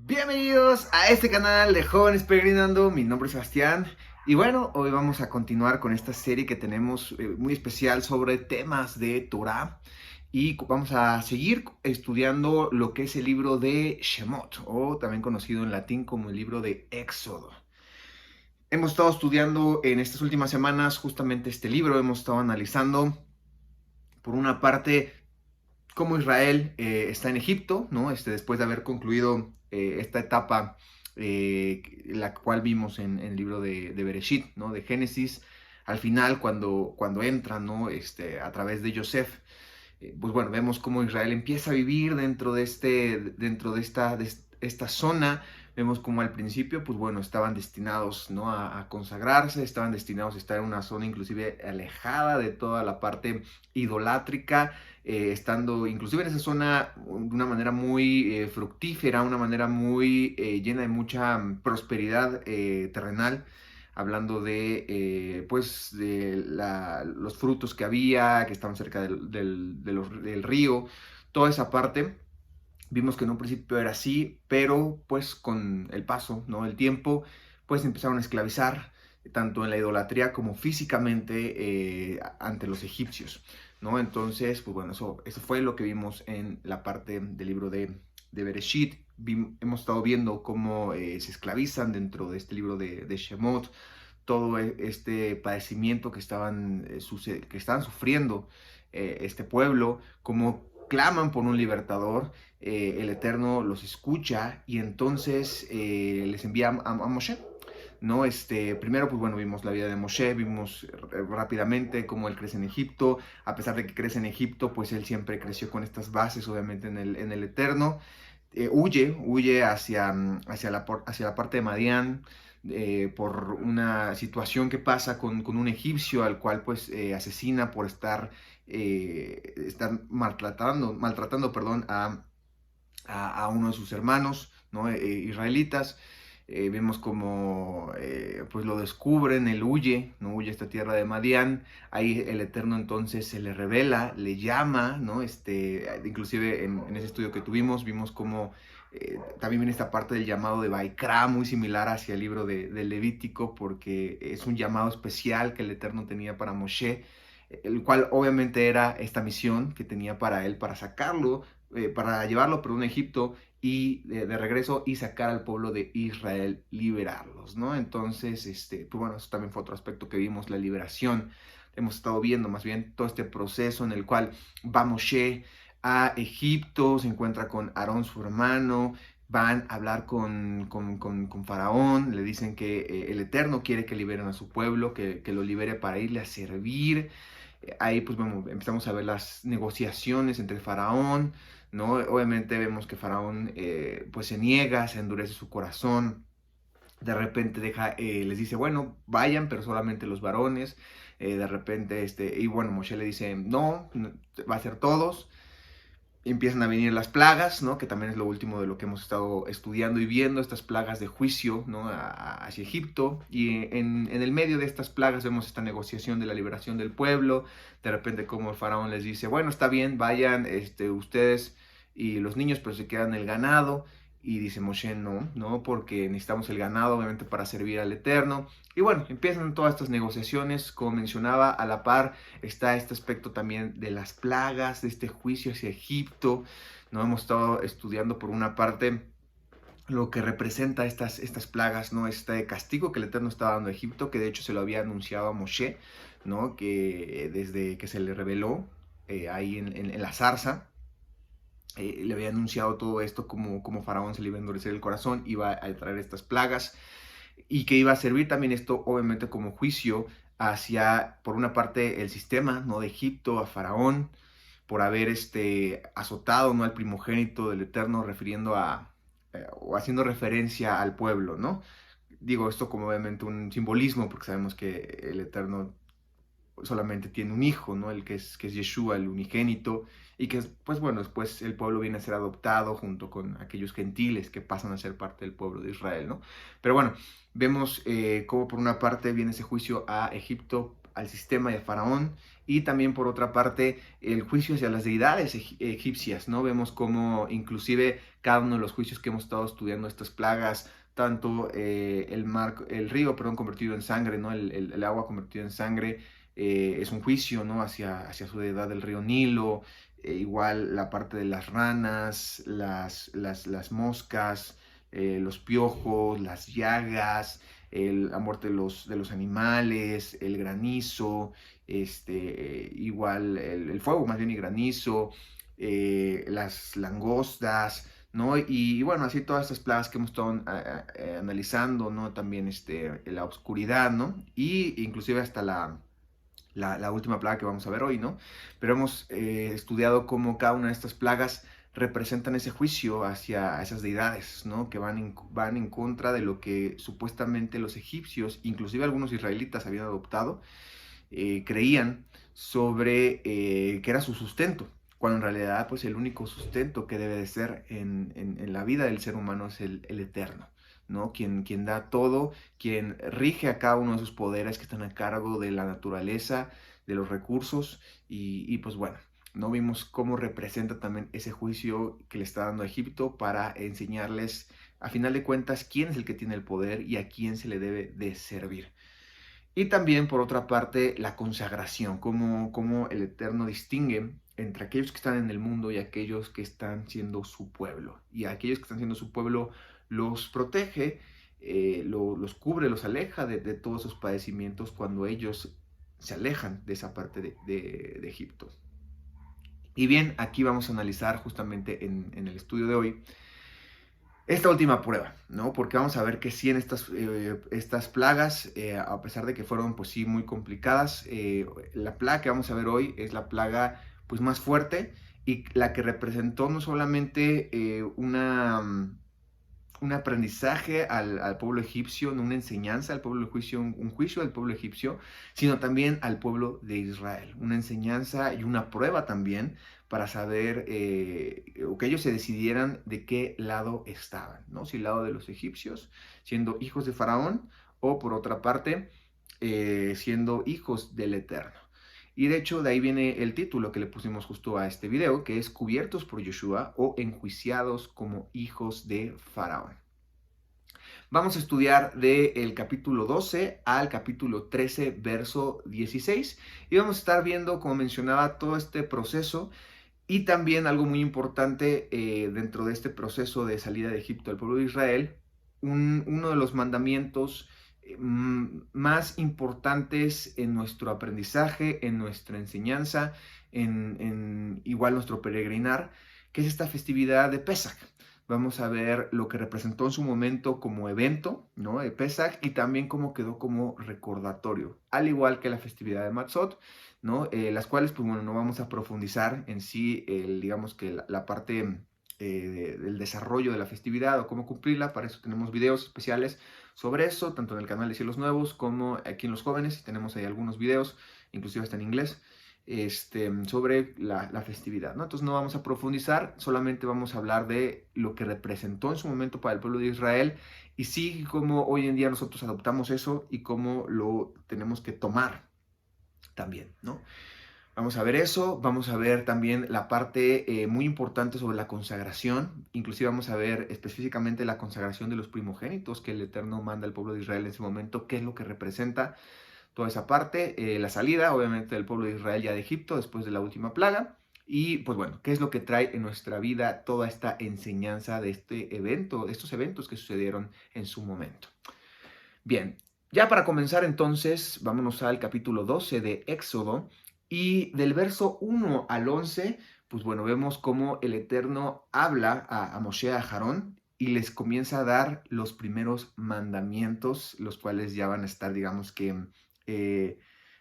Bienvenidos a este canal de Jóvenes Peregrinando. Mi nombre es Sebastián y bueno, hoy vamos a continuar con esta serie que tenemos muy especial sobre temas de Torah y vamos a seguir estudiando lo que es el libro de Shemot, o también conocido en latín como el libro de Éxodo. Hemos estado estudiando en estas últimas semanas justamente este libro. Hemos estado analizando por una parte cómo Israel está en Egipto, ¿no? Después de haber concluido esta etapa, la cual vimos en el libro de Bereshit, ¿no? De Génesis, al final cuando entran, ¿no? A través de Yosef, pues bueno, vemos cómo Israel empieza a vivir dentro de esta zona. Vemos como al principio, pues bueno, estaban destinados, ¿no? a consagrarse, estaban destinados a estar en una zona inclusive alejada de toda la parte idolátrica, estando inclusive en esa zona de una manera muy fructífera, una manera muy llena de mucha prosperidad terrenal, hablando de los frutos que había, que estaban cerca del río, toda esa parte. Vimos que en un principio era así, pero pues con el paso, ¿no? El tiempo, pues empezaron a esclavizar tanto en la idolatría como físicamente ante los egipcios, ¿no? Entonces, pues bueno, eso fue lo que vimos en la parte del libro de Bereshit. Hemos estado viendo cómo se esclavizan dentro de este libro de Shemot, todo este padecimiento que estaban sufriendo este pueblo, cómo claman por un libertador. El Eterno los escucha y entonces les envía a Moshe, ¿no? Primero, pues bueno, vimos la vida de Moshe, vimos rápidamente cómo él crece en Egipto. A pesar de que crece en Egipto, pues él siempre creció con estas bases, obviamente, en el Eterno. Huye hacia la parte de Madián, por una situación que pasa con un egipcio al cual pues asesina por estar maltratando, perdón, a uno de sus hermanos, ¿no? Israelitas. Vemos como pues lo descubren, él huye, no huye a esta tierra de Madián. Ahí el Eterno entonces se le revela, le llama, ¿no? Inclusive en ese estudio que tuvimos, vimos como también viene esta parte del llamado de Baikra, muy similar hacia el libro de Levítico, porque es un llamado especial que el Eterno tenía para Moshe, el cual obviamente era esta misión que tenía para él, para llevarlo por un Egipto y de regreso y sacar al pueblo de Israel, liberarlos, ¿no? Entonces, pues bueno, eso también fue otro aspecto que vimos, la liberación. Hemos estado viendo más bien todo este proceso en el cual va Moshe a Egipto, se encuentra con Aarón, su hermano, van a hablar con Faraón, le dicen que el Eterno quiere que liberen a su pueblo, que lo libere para irle a servir. Ahí pues bueno, empezamos a ver las negociaciones entre Faraón, ¿no? Obviamente vemos que Faraón pues se niega, se endurece su corazón, de repente les dice, bueno, vayan, pero solamente los varones. De repente, y bueno, Moshe le dice, no, va a ser todos. Empiezan a venir las plagas, ¿no? Que también es lo último de lo que hemos estado estudiando y viendo, estas plagas de juicio, ¿no? Hacia Egipto. Y en el medio de estas plagas vemos esta negociación de la liberación del pueblo. De repente como el faraón les dice, bueno, está bien, vayan ustedes y los niños, pero se quedan el ganado. Y dice Moshe, no, no, porque necesitamos el ganado, obviamente, para servir al Eterno. Y bueno, empiezan todas estas negociaciones, como mencionaba, a la par está este aspecto también de las plagas, de este juicio hacia Egipto. No hemos estado estudiando por una parte lo que representa estas plagas, ¿no? Este castigo que el Eterno estaba dando a Egipto, que de hecho se lo había anunciado a Moshe, ¿no? Que desde que se le reveló ahí en la zarza, le había anunciado todo esto, como Faraón se le iba a endurecer el corazón, iba a traer estas plagas y que iba a servir también esto obviamente como juicio hacia, por una parte, el sistema, ¿no? De Egipto, a Faraón, por haber azotado, ¿no? Al primogénito del Eterno, o haciendo referencia al pueblo, ¿no? Digo esto como obviamente un simbolismo, porque sabemos que el Eterno solamente tiene un hijo, ¿no? Que es Yeshua, el unigénito, y que, pues bueno, después el pueblo viene a ser adoptado junto con aquellos gentiles que pasan a ser parte del pueblo de Israel, ¿no? Pero bueno, vemos cómo por una parte viene ese juicio a Egipto, al sistema y a Faraón, y también por otra parte el juicio hacia las deidades egipcias, ¿no? Vemos como inclusive cada uno de los juicios que hemos estado estudiando estas plagas, tanto el río, perdón, convertido en sangre, ¿no? El agua convertida en sangre, es un juicio, ¿no? Hacia su deidad del río Nilo, igual la parte de las ranas, las moscas, los piojos, las llagas, la muerte de los animales, el granizo, igual el fuego más bien y granizo, las langostas, ¿no? Y bueno, así todas estas plagas que hemos estado analizando, ¿no? También la oscuridad, ¿no? Y inclusive hasta la última plaga que vamos a ver hoy, ¿no? Pero hemos estudiado cómo cada una de estas plagas representan ese juicio hacia esas deidades, ¿no? Que van en contra de lo que supuestamente los egipcios, inclusive algunos israelitas habían adoptado, creían sobre que era su sustento, cuando en realidad pues el único sustento que debe de ser en la vida del ser humano es el eterno, ¿no? Quien da todo, quien rige a cada uno de sus poderes que están a cargo de la naturaleza, de los recursos y pues bueno, no vimos cómo representa también ese juicio que le está dando a Egipto para enseñarles a final de cuentas quién es el que tiene el poder y a quién se le debe de servir. Y también, por otra parte, la consagración, cómo el Eterno distingue entre aquellos que están en el mundo y aquellos que están siendo su pueblo. Y a aquellos que están siendo su pueblo los protege, los cubre, los aleja de todos esos padecimientos cuando ellos se alejan de esa parte de Egipto. Y bien, aquí vamos a analizar justamente en el estudio de hoy esta última prueba, ¿no? Porque vamos a ver que sí en estas plagas, a pesar de que fueron, pues sí, muy complicadas, la plaga que vamos a ver hoy es la plaga, pues, más fuerte y la que representó no solamente un aprendizaje al pueblo egipcio, no una enseñanza al pueblo egipcio, un juicio al pueblo egipcio, sino también al pueblo de Israel, una enseñanza y una prueba también para saber o que ellos se decidieran de qué lado estaban, ¿no? Si el lado de los egipcios, siendo hijos de Faraón, o por otra parte, siendo hijos del Eterno. Y de hecho de ahí viene el título que le pusimos justo a este video, que es Cubiertos por Yoshua o Enjuiciados como hijos de Faraón. Vamos a estudiar del capítulo 12 al capítulo 13, verso 16. Y vamos a estar viendo, como mencionaba, todo este proceso. Y también algo muy importante dentro de este proceso de salida de Egipto del pueblo de Israel, uno de los mandamientos más importantes en nuestro aprendizaje, en nuestra enseñanza, en igual nuestro peregrinar, que es esta festividad de Pesach. Vamos a ver lo que representó en su momento como evento, ¿no? De Pesach, y también cómo quedó como recordatorio, al igual que la festividad de Matzot, ¿no? Las cuales, pues bueno, no vamos a profundizar en sí, digamos que la parte del desarrollo de la festividad o cómo cumplirla. Para eso tenemos videos especiales sobre eso, tanto en el canal de Cielos Nuevos como aquí en Los Jóvenes. Tenemos ahí algunos videos, inclusive hasta en inglés, sobre la festividad, ¿no? Entonces no vamos a profundizar, solamente vamos a hablar de lo que representó en su momento para el pueblo de Israel y sí, cómo hoy en día nosotros adoptamos eso y cómo lo tenemos que tomar también, ¿no? Vamos a ver eso, vamos a ver también la parte muy importante sobre la consagración, inclusive vamos a ver específicamente la consagración de los primogénitos que el Eterno manda al pueblo de Israel en ese momento, qué es lo que representa toda esa parte, la salida obviamente del pueblo de Israel ya de Egipto después de la última plaga, y pues bueno, qué es lo que trae en nuestra vida toda esta enseñanza de este evento, de estos eventos que sucedieron en su momento. Bien, ya para comenzar entonces, vámonos al capítulo 12 de Éxodo y del verso 1 al 11, pues bueno, vemos cómo el Eterno habla a Moshe, a Aarón, y les comienza a dar los primeros mandamientos, los cuales ya van a estar, digamos que,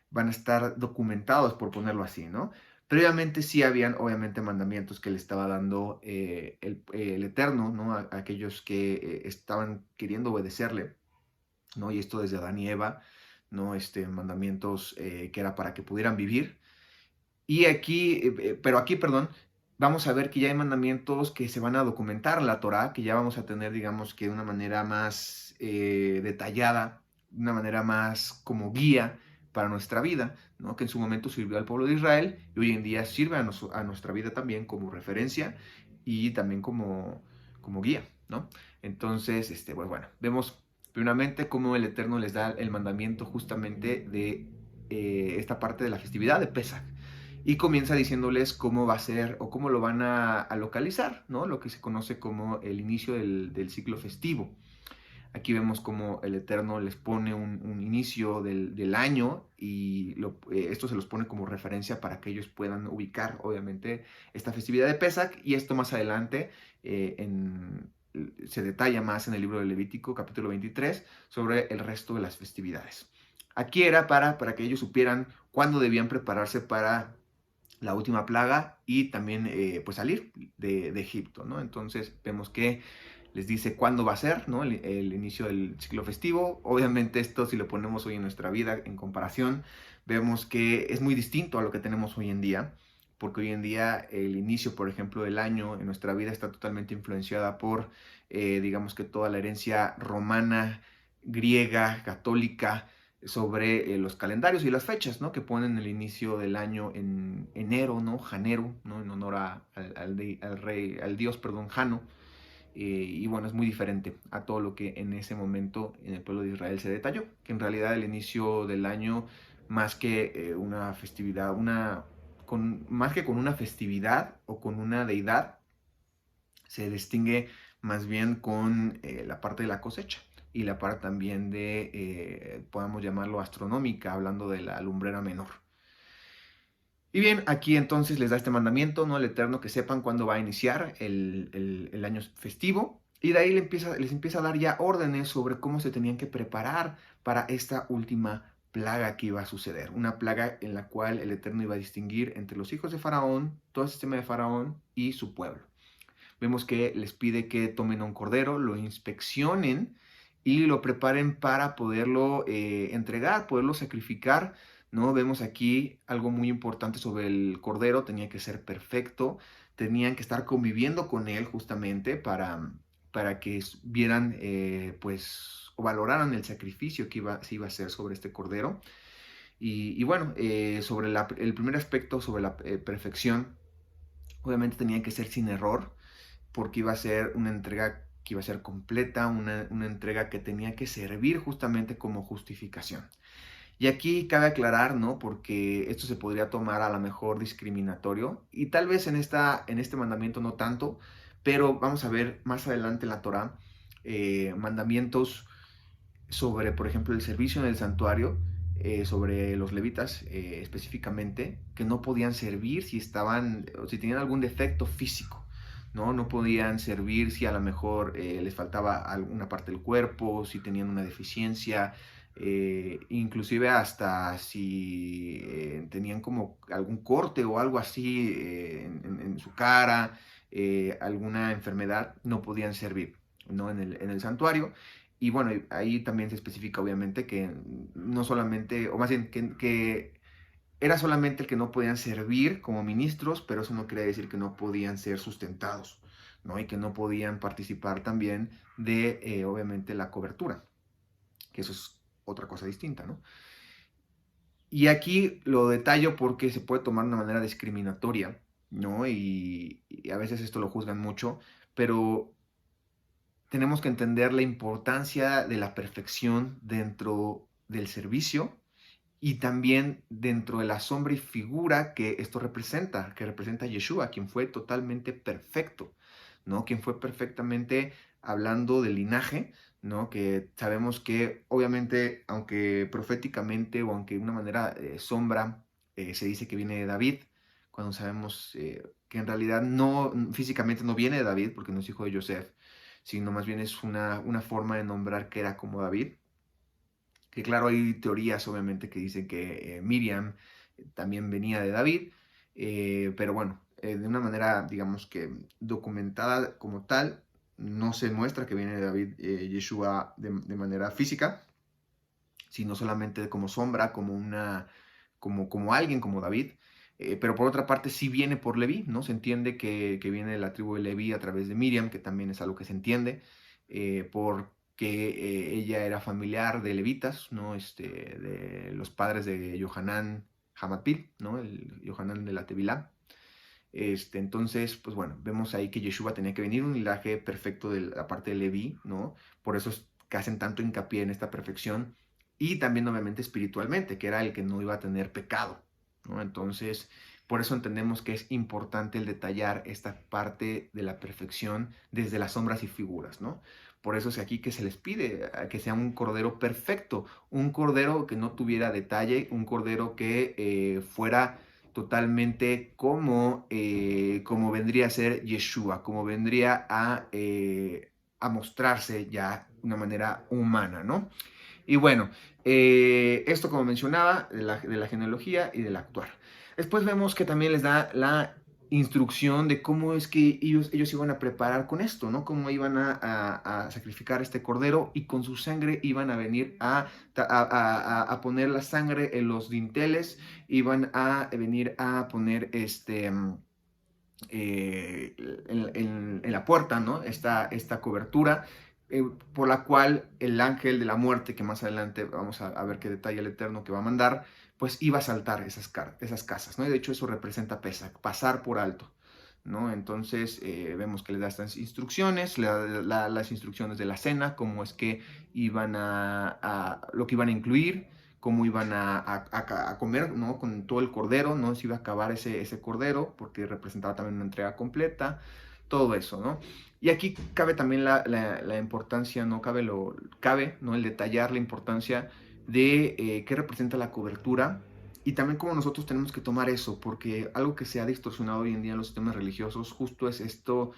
van a estar documentados, por ponerlo así, ¿no? Previamente sí habían, obviamente, mandamientos que le estaba dando el Eterno, ¿no? A aquellos que estaban queriendo obedecerle, ¿no? Y esto desde Adán y Eva, ¿no? Mandamientos que era para que pudieran vivir. Y aquí, pero aquí, perdón, vamos a ver que ya hay mandamientos que se van a documentar en la Torá, que ya vamos a tener, digamos que de una manera más detallada, de una manera más como guía para nuestra vida, ¿no? Que en su momento sirvió al pueblo de Israel y hoy en día sirve a nuestra vida también como referencia y también como guía, ¿no? Entonces, pues bueno, vemos primeramente cómo el Eterno les da el mandamiento justamente de esta parte de la festividad de Pesach. Y comienza diciéndoles cómo va a ser o cómo lo van a localizar, ¿no? Lo que se conoce como el inicio del ciclo festivo. Aquí vemos cómo el Eterno les pone un inicio del año y esto se los pone como referencia para que ellos puedan ubicar, obviamente, esta festividad de Pesach. Y esto más adelante se detalla más en el libro de Levítico, capítulo 23, sobre el resto de las festividades. Aquí era para que ellos supieran cuándo debían prepararse para la última plaga y también pues salir de Egipto, ¿no? Entonces vemos que les dice cuándo va a ser, ¿no? El inicio del ciclo festivo. Obviamente esto, si lo ponemos hoy en nuestra vida en comparación, vemos que es muy distinto a lo que tenemos hoy en día, porque hoy en día el inicio, por ejemplo, del año en nuestra vida está totalmente influenciada por, digamos que toda la herencia romana, griega, católica, sobre los calendarios y las fechas, ¿no? Que ponen el inicio del año en enero, ¿no? Janero, ¿no? En honor al dios, perdón, Jano. Y bueno, es muy diferente a todo lo que en ese momento en el pueblo de Israel se detalló, que en realidad el inicio del año, más que una festividad, más que con una festividad o con una deidad, se distingue más bien con la parte de la cosecha y la parte también de, podemos llamarlo astronómica, hablando de la lumbrera menor. Y bien, aquí entonces les da este mandamiento, ¿no? El Eterno, que sepan cuándo va a iniciar el año festivo. Y de ahí les empieza a dar ya órdenes sobre cómo se tenían que preparar para esta última plaga que iba a suceder. Una plaga en la cual el Eterno iba a distinguir entre los hijos de Faraón, todo el sistema de Faraón y su pueblo. Vemos que les pide que tomen a un cordero, lo inspeccionen y lo preparen para poderlo entregar, poderlo sacrificar, ¿no? Vemos aquí algo muy importante sobre el cordero, tenía que ser perfecto, tenían que estar conviviendo con él justamente para que vieran, pues, o valoraran el sacrificio que se iba a hacer sobre este cordero. Y bueno, sobre el primer aspecto, sobre la perfección, obviamente tenía que ser sin error, porque iba a ser una entrega que iba a ser completa, una entrega que tenía que servir justamente como justificación. Y aquí cabe aclarar, ¿no? Porque esto se podría tomar a lo mejor discriminatorio, y tal vez en este mandamiento no tanto, pero vamos a ver más adelante en la Torá mandamientos sobre, por ejemplo, el servicio en el santuario, sobre los levitas específicamente, que no podían servir si si tenían algún defecto físico, ¿no? No podían servir si a lo mejor les faltaba alguna parte del cuerpo, si tenían una deficiencia, inclusive hasta si tenían como algún corte o algo así en su cara, alguna enfermedad, no podían servir, ¿no? En el santuario. Y bueno, ahí también se especifica obviamente que no solamente, o más bien que era solamente el que no podían servir como ministros, pero eso no quiere decir que no podían ser sustentados, ¿no? Y que no podían participar también de, obviamente, la cobertura, que eso es otra cosa distinta, ¿no? Y aquí lo detallo porque se puede tomar de una manera discriminatoria, ¿no? Y a veces esto lo juzgan mucho, pero tenemos que entender la importancia de la perfección dentro del servicio y también dentro de la sombra y figura que esto representa, que representa a Yeshua, quien fue totalmente perfecto, ¿no? Quien fue perfectamente hablando del linaje, ¿no? Que sabemos que obviamente, aunque proféticamente o aunque de una manera sombra, se dice que viene de David, cuando sabemos que en realidad no, físicamente no viene de David, porque no es hijo de Joseph, sino más bien es una forma de nombrar que era como David. Que claro, hay teorías obviamente que dicen que Miriam también venía de David, pero bueno, de una manera, digamos que documentada como tal, no se muestra que viene de David Yeshua de manera física, sino solamente como sombra, como alguien como David. Pero por otra parte sí viene por Leví, ¿no? Se entiende que viene de la tribu de Leví a través de Miriam, que también es algo que se entiende, por que ella era familiar de levitas, ¿no? De los padres de Yohanan Hamatpil, ¿no? El Yohanan de la Tevilá. Entonces, pues bueno, vemos ahí que Yeshua tenía que venir un linaje perfecto de la parte de Leví, ¿no? Por eso es que hacen tanto hincapié en esta perfección y también obviamente espiritualmente, que era el que no iba a tener pecado, ¿no? Entonces, por eso entendemos que es importante el detallar esta parte de la perfección desde las sombras y figuras, ¿no? Por eso es aquí que se les pide que sea un cordero perfecto, un cordero que no tuviera detalle, un cordero que fuera totalmente como vendría a ser Yeshua, como vendría a mostrarse ya de una manera humana, ¿no? Y bueno, esto como mencionaba, de la genealogía y del actuar. Después vemos que también les da la instrucción de cómo es que ellos iban a preparar con esto, ¿no? Cómo iban a sacrificar este cordero y con su sangre iban a venir a poner la sangre en los dinteles, iban a venir a poner en la puerta, ¿no? Esta cobertura por la cual el ángel de la muerte, que más adelante vamos a ver qué detalle el Eterno que va a mandar, pues iba a saltar esas casas, ¿no? Y de hecho eso representa pasar por alto, ¿no? Entonces vemos que le da estas instrucciones, le da las instrucciones de la cena, cómo es que iban lo que iban a incluir, cómo iban a comer, ¿no? Con todo el cordero, ¿no? Se iba a acabar ese cordero, porque representaba también una entrega completa, todo eso, ¿no? Y aquí cabe también la importancia, ¿no? Cabe, ¿no? El detallar la importancia de qué representa la cobertura y también cómo nosotros tenemos que tomar eso, porque algo que se ha distorsionado hoy en día en los sistemas religiosos justo es esto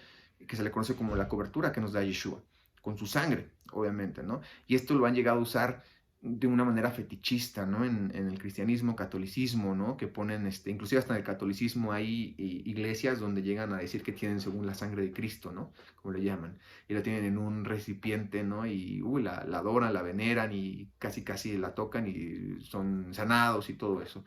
que se le conoce como la cobertura que nos da Yeshua, con su sangre, obviamente, ¿no? Y esto lo han llegado a usar de una manera fetichista, ¿no? En el cristianismo, catolicismo, ¿no? Que ponen, inclusive hasta en el catolicismo hay iglesias donde llegan a decir que tienen según la sangre de Cristo, ¿no? Como le llaman. Y la tienen en un recipiente, ¿no? Y la adoran, la veneran y casi casi la tocan y son sanados y todo eso.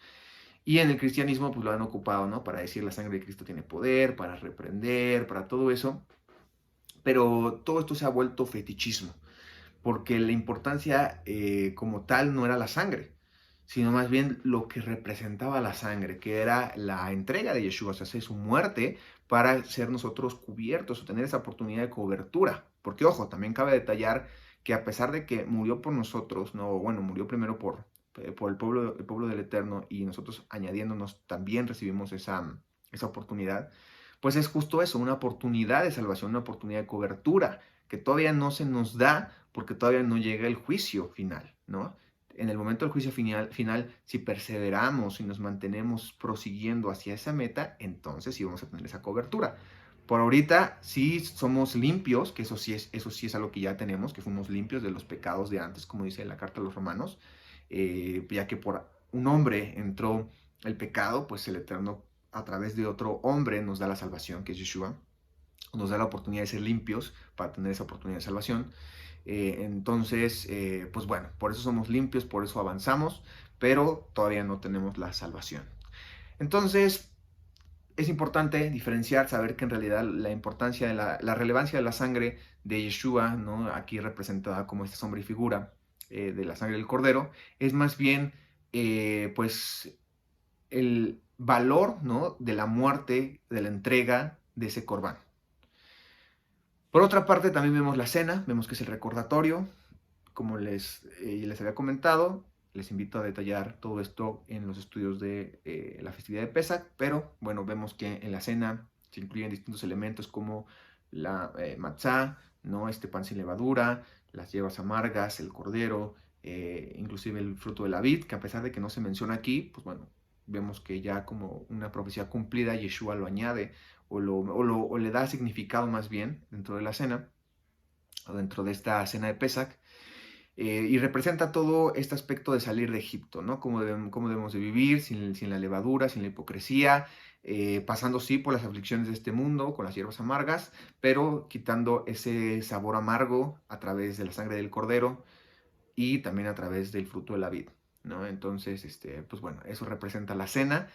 Y en el cristianismo pues lo han ocupado, ¿no? Para decir la sangre de Cristo tiene poder, para reprender, para todo eso. Pero todo esto se ha vuelto fetichismo porque la importancia como tal no era la sangre, sino más bien lo que representaba la sangre, que era la entrega de Yeshua, o sea, su muerte para ser nosotros cubiertos o tener esa oportunidad de cobertura. Porque, ojo, también cabe detallar que a pesar de que murió por nosotros, no, bueno, murió primero por el pueblo del Eterno y nosotros añadiéndonos también recibimos esa oportunidad, pues es justo eso, una oportunidad de salvación, una oportunidad de cobertura que todavía no se nos da porque todavía no llega el juicio final, ¿no? En el momento del juicio final, si perseveramos y nos mantenemos prosiguiendo hacia esa meta, entonces sí vamos a tener esa cobertura. Por ahorita sí somos limpios, que eso sí es algo que ya tenemos, que fuimos limpios de los pecados de antes, como dice la carta a los romanos, ya que por un hombre entró el pecado, pues el Eterno a través de otro hombre nos da la salvación, que es Yeshua, nos da la oportunidad de ser limpios para tener esa oportunidad de salvación. Entonces, pues bueno, por eso somos limpios, por eso avanzamos, pero todavía no tenemos la salvación. Entonces, es importante diferenciar, saber que en realidad la importancia de la relevancia de la sangre de Yeshua, ¿no? Aquí representada como esta sombra y figura de la sangre del cordero, es más bien, pues, el valor, ¿no? De la muerte, de la entrega de ese corbán. Por otra parte, también vemos la cena, vemos que es el recordatorio. Como les había comentado, les invito a detallar todo esto en los estudios de la festividad de Pesach, pero bueno, vemos que en la cena se incluyen distintos elementos como la matzá, ¿no? Este pan sin levadura, las hierbas amargas, el cordero, inclusive el fruto de la vid, que a pesar de que no se menciona aquí, pues bueno, vemos que ya como una profecía cumplida, Yeshua lo añade o le da significado más bien dentro de la cena, o dentro de esta cena de Pesach, y representa todo este aspecto de salir de Egipto, ¿no? Cómo debemos de vivir sin la levadura, sin la hipocresía, pasando sí por las aflicciones de este mundo, con las hierbas amargas, pero quitando ese sabor amargo a través de la sangre del cordero y también a través del fruto de la vid, ¿no? Entonces, pues bueno, eso representa la cena.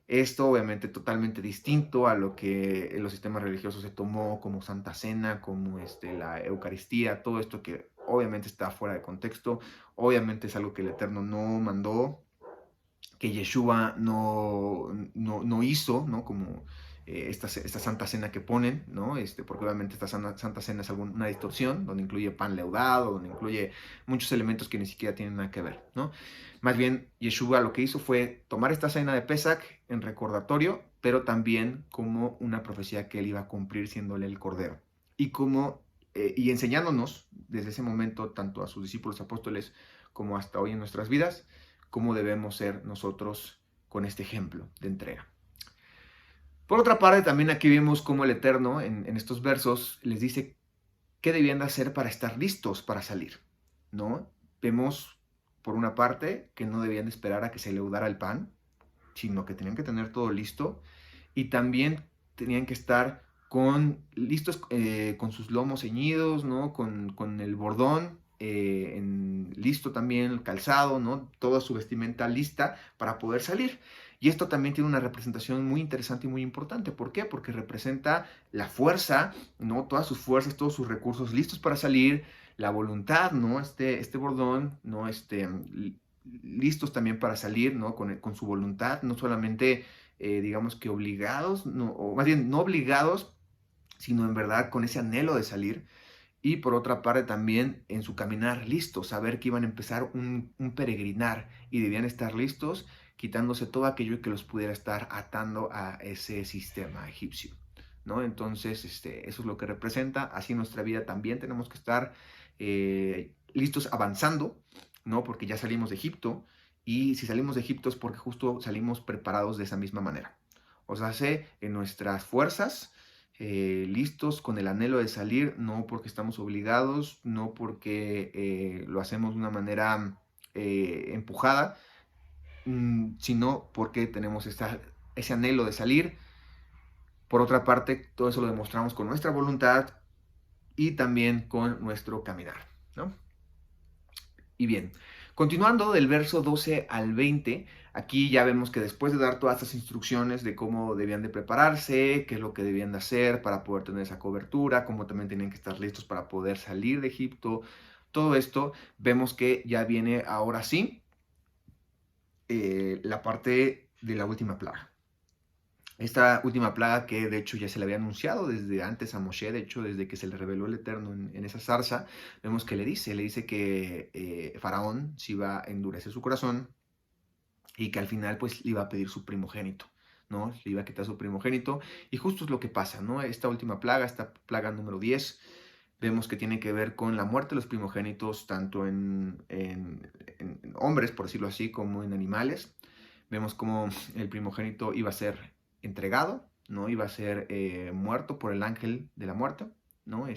Esto obviamente totalmente distinto a lo que en los sistemas religiosos se tomó como Santa Cena, como la Eucaristía, todo esto que obviamente está fuera de contexto, obviamente es algo que el Eterno no mandó, que Yeshua no hizo, ¿no? Como esta Santa Cena que ponen, ¿no? Porque obviamente esta Santa Cena es una distorsión, donde incluye pan leudado, donde incluye muchos elementos que ni siquiera tienen nada que ver, ¿no? Más bien, Yeshua lo que hizo fue tomar esta cena de Pesach en recordatorio, pero también como una profecía que él iba a cumplir siéndole el Cordero. Y enseñándonos desde ese momento, tanto a sus discípulos apóstoles como hasta hoy en nuestras vidas, cómo debemos ser nosotros con este ejemplo de entrega. Por otra parte, también aquí vemos cómo el Eterno en estos versos les dice qué debían de hacer para estar listos para salir, ¿no? Vemos, por una parte, que no debían de esperar a que se leudara el pan, sino que tenían que tener todo listo, y también tenían que estar listos con sus lomos ceñidos, ¿no? Con el bordón listo también, el calzado, ¿no? Toda su vestimenta lista para poder salir. Y esto también tiene una representación muy interesante y muy importante. ¿Por qué? Porque representa la fuerza, ¿no? Todas sus fuerzas, todos sus recursos listos para salir, la voluntad, ¿no? Este bordón, ¿no? Listos también para salir, ¿no? Con su voluntad, no solamente, digamos que obligados, no, o más bien no obligados, sino en verdad con ese anhelo de salir. Y por otra parte también en su caminar listos, saber que iban a empezar un peregrinar y debían estar listos, quitándose todo aquello que los pudiera estar atando a ese sistema egipcio, ¿no? Entonces, eso es lo que representa. Así en nuestra vida también tenemos que estar listos avanzando, ¿no? Porque ya salimos de Egipto, y si salimos de Egipto es porque justo salimos preparados de esa misma manera. O sea, en nuestras fuerzas, listos con el anhelo de salir, no porque estamos obligados, no porque lo hacemos de una manera empujada, sino porque tenemos ese anhelo de salir. Por otra parte, todo eso lo demostramos con nuestra voluntad y también con nuestro caminar, ¿no? Y bien, continuando del verso 12 al 20, aquí ya vemos que después de dar todas estas instrucciones de cómo debían de prepararse, qué es lo que debían de hacer para poder tener esa cobertura, cómo también tenían que estar listos para poder salir de Egipto, todo esto, vemos que ya viene ahora sí la parte de la última plaga. Esta última plaga que de hecho ya se le había anunciado desde antes a Moshe, de hecho desde que se le reveló el Eterno en esa zarza, vemos que le dice que Faraón se iba a endurecer su corazón y que al final pues le iba a pedir su primogénito, ¿no? Le iba a quitar su primogénito, y justo es lo que pasa, ¿no? Esta última plaga, esta plaga número 10, vemos que tiene que ver con la muerte de los primogénitos, tanto en hombres, por decirlo así, como en animales. Vemos cómo el primogénito iba a ser entregado, ¿no? Iba a ser muerto por el ángel de la muerte, ¿no?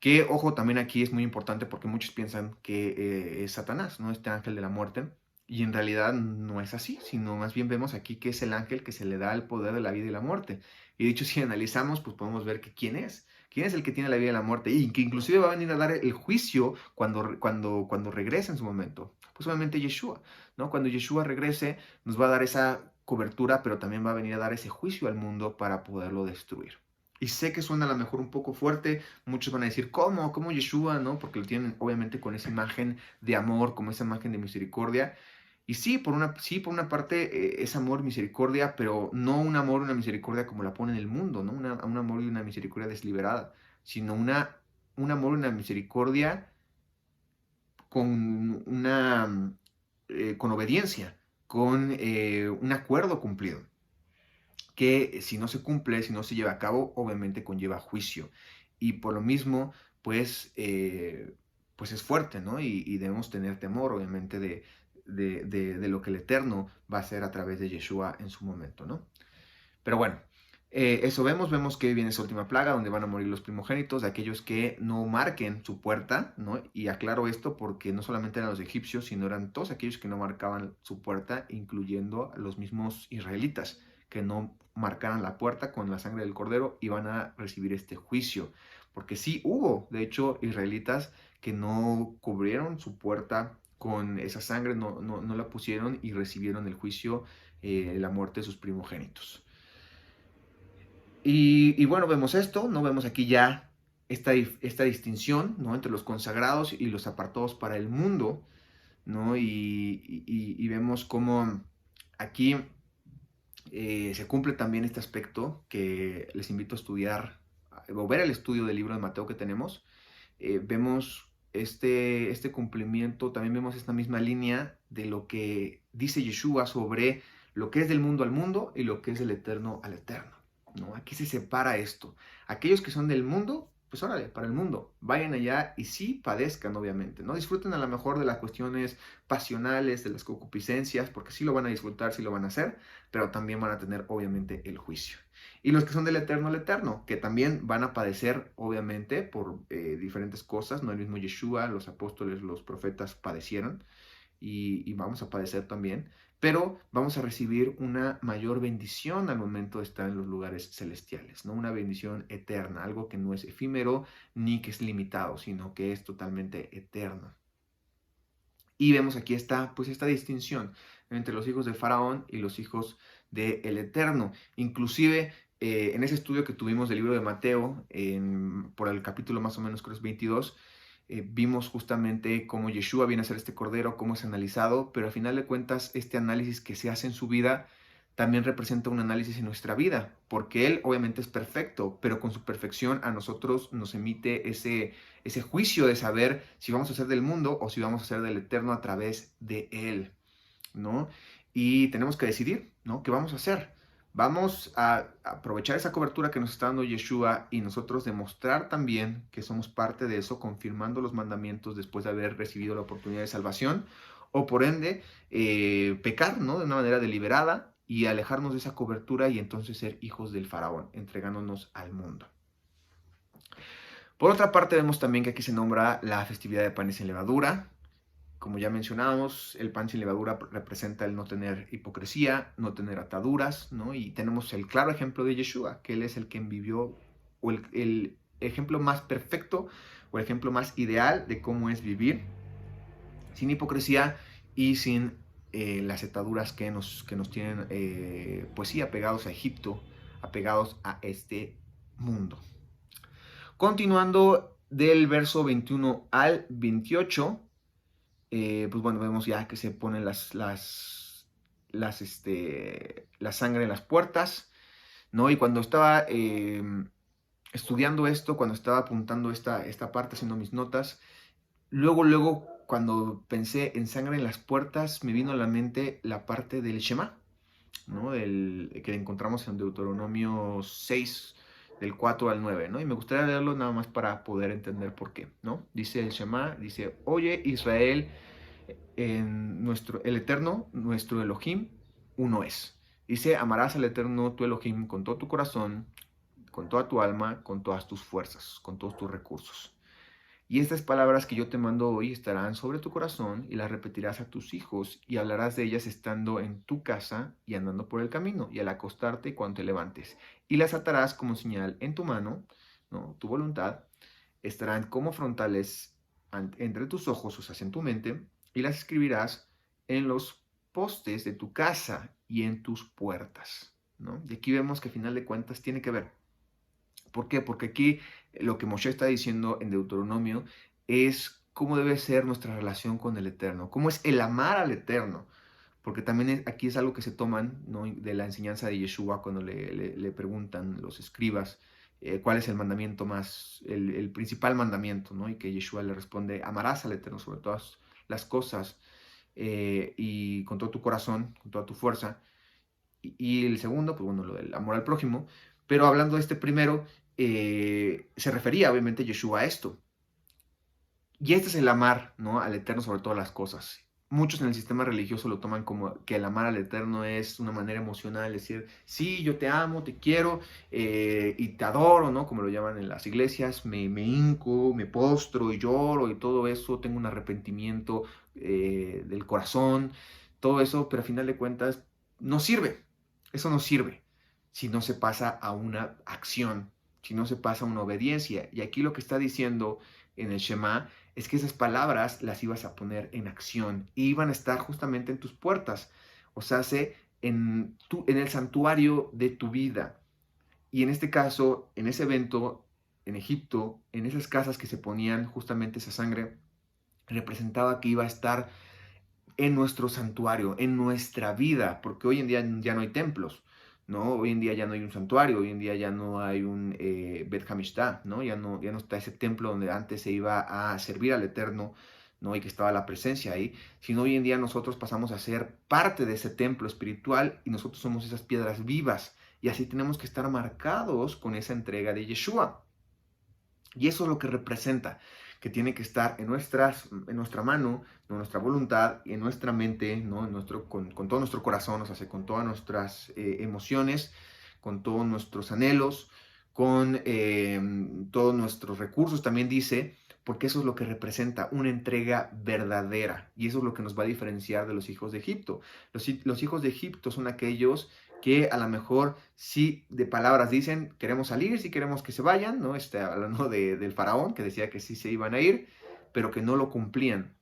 Que, ojo, también aquí es muy importante porque muchos piensan que es Satanás, ¿no? Este ángel de la muerte. Y en realidad no es así, sino más bien vemos aquí que es el ángel que se le da el poder de la vida y la muerte. Y de hecho, si analizamos, pues podemos ver que quién es. ¿Quién es el que tiene la vida y la muerte? Y que inclusive va a venir a dar el juicio cuando regrese en su momento. Pues obviamente Yeshua, ¿no? Cuando Yeshua regrese, nos va a dar esa cobertura, pero también va a venir a dar ese juicio al mundo para poderlo destruir. Y sé que suena a lo mejor un poco fuerte, muchos van a decir, ¿cómo? ¿Cómo Yeshua? ¿No? Porque lo tienen obviamente con esa imagen de amor, como esa imagen de misericordia. Y sí, por una parte es amor, misericordia, pero no un amor, una misericordia como la pone en el mundo, ¿no? Un amor y una misericordia desliberada, sino un amor y una misericordia con con obediencia, con un acuerdo cumplido, que si no se cumple, si no se lleva a cabo, obviamente conlleva juicio. Y por lo mismo, pues es fuerte, ¿no? Y debemos tener temor, obviamente, de lo que el Eterno va a hacer a través de Yeshua en su momento, ¿no? Pero bueno, eso vemos que viene esa última plaga donde van a morir los primogénitos de aquellos que no marquen su puerta, ¿no? Y aclaro esto porque no solamente eran los egipcios, sino eran todos aquellos que no marcaban su puerta, incluyendo a los mismos israelitas, que no marcaran la puerta con la sangre del cordero, y van a recibir este juicio. Porque sí hubo, de hecho, israelitas que no cubrieron su puerta con esa sangre, no la pusieron, y recibieron el juicio, la muerte de sus primogénitos. Y bueno, vemos esto, no vemos aquí ya esta distinción, ¿no? Entre los consagrados y los apartados para el mundo, ¿no? Y vemos cómo aquí se cumple también este aspecto que les invito a estudiar o ver el estudio del libro de Mateo que tenemos. Vemos este cumplimiento, también vemos esta misma línea de lo que dice Yeshua sobre lo que es del mundo al mundo y lo que es del eterno al eterno, ¿no? Aquí se separa esto. Aquellos que son del mundo, pues órale, para el mundo, vayan allá y sí padezcan, obviamente, ¿no? Disfruten a lo mejor de las cuestiones pasionales, de las concupiscencias, porque sí lo van a disfrutar, sí lo van a hacer, pero también van a tener, obviamente, el juicio. Y los que son del eterno al eterno, que también van a padecer, obviamente, por diferentes cosas, ¿no? El mismo Yeshua, los apóstoles, los profetas padecieron y vamos a padecer también, pero vamos a recibir una mayor bendición al momento de estar en los lugares celestiales, ¿no? Una bendición eterna, algo que no es efímero ni que es limitado, sino que es totalmente eterno. Y vemos aquí pues esta distinción entre los hijos de Faraón y los hijos del Eterno. Inclusive en ese estudio que tuvimos del libro de Mateo, por el capítulo más o menos creo es 22, vimos justamente cómo Yeshua viene a ser este cordero, cómo es analizado, pero al final de cuentas este análisis que se hace en su vida también representa un análisis en nuestra vida, porque Él obviamente es perfecto, pero con su perfección a nosotros nos emite ese juicio de saber si vamos a ser del mundo o si vamos a ser del eterno a través de Él, ¿no? Y tenemos que decidir, ¿no? ¿Qué vamos a hacer? Vamos a aprovechar esa cobertura que nos está dando Yeshua y nosotros demostrar también que somos parte de eso, confirmando los mandamientos después de haber recibido la oportunidad de salvación, o por ende, pecar, ¿no? De una manera deliberada y alejarnos de esa cobertura y entonces ser hijos del faraón, entregándonos al mundo. Por otra parte, vemos también que aquí se nombra la festividad de panes sin levadura. Como ya mencionábamos, el pan sin levadura representa el no tener hipocresía, no tener ataduras, ¿no? Y tenemos el claro ejemplo de Yeshua, que Él es el que vivió, o el ejemplo más perfecto, o el ejemplo más ideal de cómo es vivir sin hipocresía y sin las ataduras que nos tienen, pues sí, apegados a Egipto, apegados a este mundo. Continuando del verso 21 al 28, pues bueno, vemos ya que se ponen la sangre en las puertas, ¿no? Y cuando estaba estudiando esto, cuando estaba apuntando esta parte, haciendo mis notas, luego, cuando pensé en sangre en las puertas, me vino a la mente la parte del Shema, ¿no? Que encontramos en Deuteronomio 6, del 4 al 9, ¿no? Y me gustaría leerlo nada más para poder entender por qué, ¿no? Dice el Shema, dice, oye Israel, el Eterno, nuestro Elohim, uno es. Dice, amarás al Eterno tu Elohim con todo tu corazón, con toda tu alma, con todas tus fuerzas, con todos tus recursos. Y estas palabras que yo te mando hoy estarán sobre tu corazón y las repetirás a tus hijos y hablarás de ellas estando en tu casa y andando por el camino y al acostarte cuando te levantes. Y las atarás como señal en tu mano, ¿no? Tu voluntad, estarán como frontales entre tus ojos, o sea, en tu mente, y las escribirás en los postes de tu casa y en tus puertas, ¿no? Y aquí vemos que al final de cuentas tiene que ver. ¿Por qué? Porque aquí lo que Moshe está diciendo en Deuteronomio es cómo debe ser nuestra relación con el Eterno, cómo es el amar al Eterno, porque también aquí es algo que se toman, ¿no? De la enseñanza de Yeshua cuando le preguntan los escribas cuál es el mandamiento más, el principal mandamiento, ¿no? Y que Yeshua le responde, amarás al Eterno sobre todas las cosas y con todo tu corazón, con toda tu fuerza. Y el segundo, pues bueno, lo del amor al prójimo. Pero hablando de este primero, se refería obviamente Yeshua a esto. Y este es el amar, ¿no? Al Eterno sobre todas las cosas. Muchos en el sistema religioso lo toman como que el amar al Eterno es una manera emocional, decir, sí, yo te amo, te quiero y te adoro, ¿no? Como lo llaman en las iglesias, me hinco, me postro y lloro y todo eso, tengo un arrepentimiento del corazón, todo eso, pero a final de cuentas no sirve, eso no sirve si no se pasa a una acción, si no se pasa a una obediencia. Y aquí lo que está diciendo en el Shema es que esas palabras las ibas a poner en acción y iban a estar justamente en tus puertas, o sea, en el santuario de tu vida. Y en este caso, en ese evento, en Egipto, en esas casas que se ponían justamente esa sangre, representaba que iba a estar en nuestro santuario, en nuestra vida, porque hoy en día ya no hay templos, ¿no? Hoy en día ya no hay un santuario, hoy en día ya no hay un Bet Hamishta, ¿no? Ya no está ese templo donde antes se iba a servir al Eterno, ¿no? Y que estaba la presencia ahí, sino hoy en día nosotros pasamos a ser parte de ese templo espiritual y nosotros somos esas piedras vivas y así tenemos que estar marcados con esa entrega de Yeshua. Y eso es lo que representa, que tiene que estar en nuestra mano, en nuestra voluntad y en nuestra mente, ¿no? Con todo nuestro corazón, o sea, con todas nuestras emociones, con todos nuestros anhelos, con todos nuestros recursos, también dice, porque eso es lo que representa una entrega verdadera. Y eso es lo que nos va a diferenciar de los hijos de Egipto. Los hijos de Egipto son aquellos que a lo mejor sí de palabras dicen queremos salir, sí queremos que se vayan, ¿no? Hablando del faraón que decía que sí se iban a ir, pero que no lo cumplían.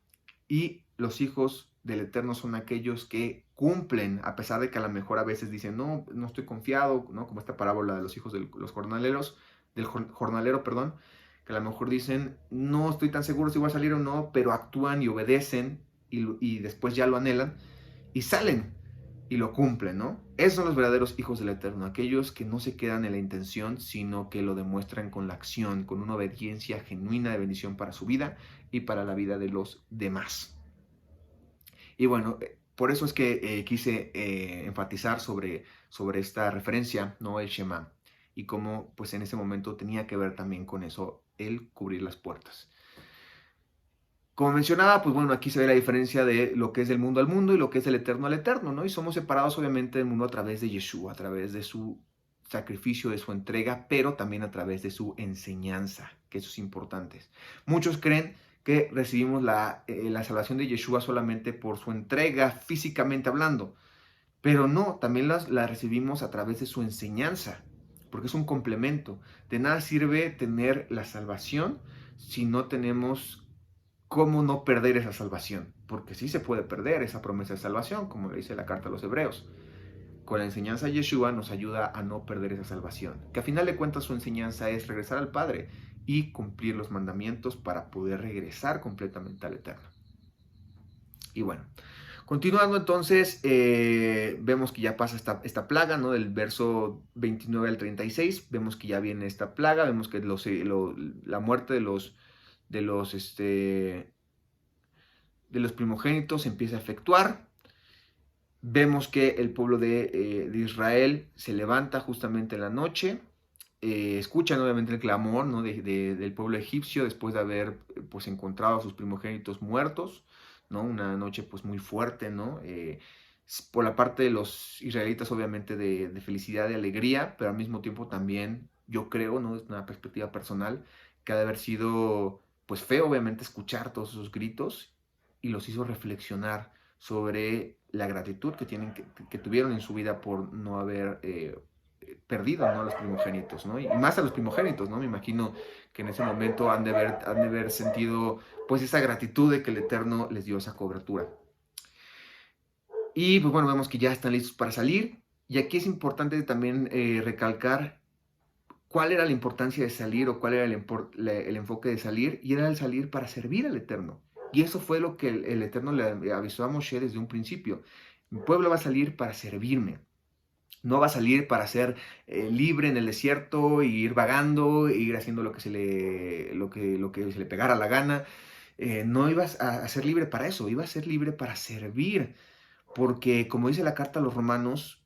Y los hijos del Eterno son aquellos que cumplen, a pesar de que a lo mejor a veces dicen, no, no estoy confiado, ¿no? Como esta parábola de los hijos de los jornaleros, del jornalero, perdón, que a lo mejor dicen, no estoy tan seguro si voy a salir o no, pero actúan y obedecen y después ya lo anhelan y salen y lo cumplen, ¿no? Esos son los verdaderos hijos del Eterno, aquellos que no se quedan en la intención, sino que lo demuestran con la acción, con una obediencia genuina de bendición para su vida y para la vida de los demás. Y bueno, por eso es que quise enfatizar sobre esta referencia, ¿no? El Shema, y cómo pues en ese momento tenía que ver también con eso, el cubrir las puertas. Como mencionaba, pues bueno, aquí se ve la diferencia de lo que es del mundo al mundo y lo que es del eterno al eterno, ¿no? Y somos separados obviamente del mundo a través de Yeshua, a través de su sacrificio, de su entrega, pero también a través de su enseñanza, que eso es importante. Muchos creen que recibimos la salvación de Yeshua solamente por su entrega físicamente hablando, pero no, también la recibimos a través de su enseñanza, porque es un complemento. De nada sirve tener la salvación si no tenemos cómo no perder esa salvación, porque sí se puede perder esa promesa de salvación, como le dice la carta a los hebreos. Con la enseñanza de Yeshua nos ayuda a no perder esa salvación, que a final de cuentas su enseñanza es regresar al Padre y cumplir los mandamientos para poder regresar completamente al Eterno. Y bueno, continuando entonces, vemos que ya pasa esta plaga, ¿no? Del verso 29 al 36, vemos que ya viene esta plaga, vemos que la muerte de los primogénitos se empieza a efectuar. Vemos que el pueblo de Israel se levanta justamente en la noche, escuchan obviamente el clamor, ¿no? Del pueblo egipcio después de haber pues encontrado a sus primogénitos muertos, ¿no? Una noche pues muy fuerte, ¿no? Por la parte de los israelitas obviamente de felicidad, de alegría, pero al mismo tiempo también yo creo, ¿no? Es una perspectiva personal, que ha de haber sido pues feo obviamente escuchar todos esos gritos y los hizo reflexionar sobre la gratitud que tuvieron en su vida por no haber perdido, ¿no? A los primogénitos, ¿no? Y más a los primogénitos, ¿no? Me imagino que en ese momento han de haber sentido pues esa gratitud de que el Eterno les dio esa cobertura. Y pues bueno, vemos que ya están listos para salir. Y aquí es importante también recalcar cuál era la importancia de salir o cuál era el enfoque de salir. Y era el salir para servir al Eterno. Y eso fue lo que el Eterno le avisó a Moshe desde un principio. Mi pueblo va a salir para servirme. No va a salir para ser libre en el desierto e ir vagando, e ir haciendo lo que se le pegara la gana. No ibas a ser libre para eso, iba a ser libre para servir. Porque como dice la carta a los romanos,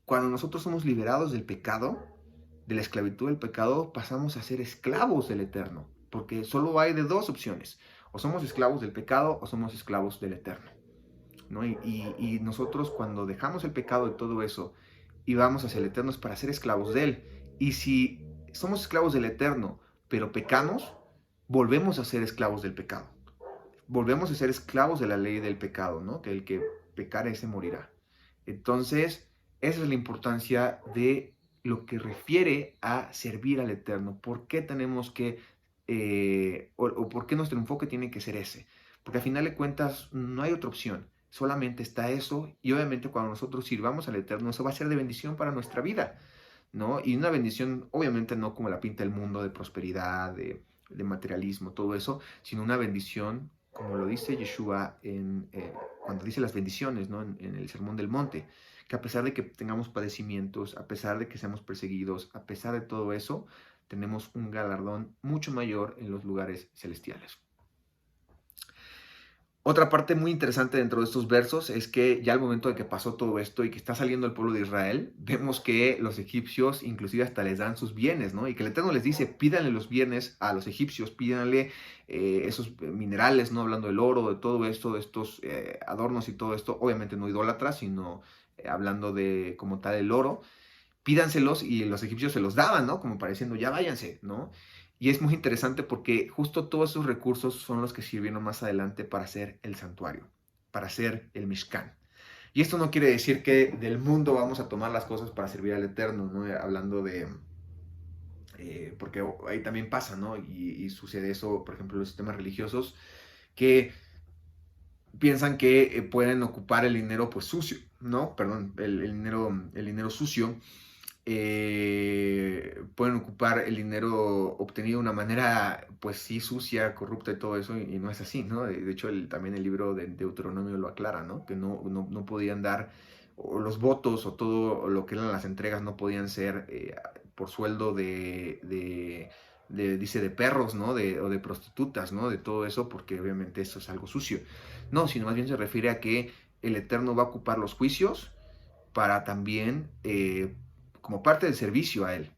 cuando nosotros somos liberados del pecado, de la esclavitud del pecado, pasamos a ser esclavos del Eterno. Porque solo hay de dos opciones. O somos esclavos del pecado o somos esclavos del Eterno, ¿no? Y nosotros cuando dejamos el pecado y todo eso y vamos hacia el Eterno es para ser esclavos de Él. Y si somos esclavos del Eterno, pero pecamos, volvemos a ser esclavos del pecado. Volvemos a ser esclavos de la ley del pecado, ¿no? Que el que pecare ese morirá. Entonces, esa es la importancia de lo que refiere a servir al Eterno. ¿Por qué tenemos que, o por qué nuestro enfoque tiene que ser ese? Porque al final de cuentas no hay otra opción. Solamente está eso y obviamente cuando nosotros sirvamos al Eterno, eso va a ser de bendición para nuestra vida, ¿no? Y una bendición, obviamente no como la pinta el mundo de prosperidad, de materialismo, todo eso, sino una bendición, como lo dice Yeshua cuando dice las bendiciones, ¿no? En el Sermón del Monte, que a pesar de que tengamos padecimientos, a pesar de que seamos perseguidos, a pesar de todo eso, tenemos un galardón mucho mayor en los lugares celestiales. Otra parte muy interesante dentro de estos versos es que ya al momento de que pasó todo esto y que está saliendo el pueblo de Israel, vemos que los egipcios inclusive hasta les dan sus bienes, ¿no? Y que el Eterno les dice, pídanle los bienes a los egipcios, pídanle esos minerales, ¿no? Hablando del oro, de todo esto, de estos adornos y todo esto, obviamente no idólatras, sino hablando de como tal el oro, pídanselos y los egipcios se los daban, ¿no? Como pareciendo, ya váyanse, ¿no? Y es muy interesante porque justo todos esos recursos son los que sirvieron más adelante para hacer el santuario, para hacer el Mishkan. Y esto no quiere decir que del mundo vamos a tomar las cosas para servir al Eterno, ¿no? Hablando de... porque ahí también pasa, ¿no? Y sucede eso, por ejemplo, en los sistemas religiosos, que piensan que pueden ocupar el dinero pues sucio, ¿no? Perdón, el dinero sucio, pueden ocupar el dinero obtenido de una manera, pues sí, sucia, corrupta y todo eso, y no es así, ¿no? De hecho, también el libro de Deuteronomio lo aclara, ¿no? Que no podían dar, o los votos o todo lo que eran las entregas no podían ser por sueldo dice, de perros, ¿no? O de prostitutas, ¿no? De todo eso, porque obviamente eso es algo sucio. No, sino más bien se refiere a que el Eterno va a ocupar los juicios para también, como parte del servicio a Él,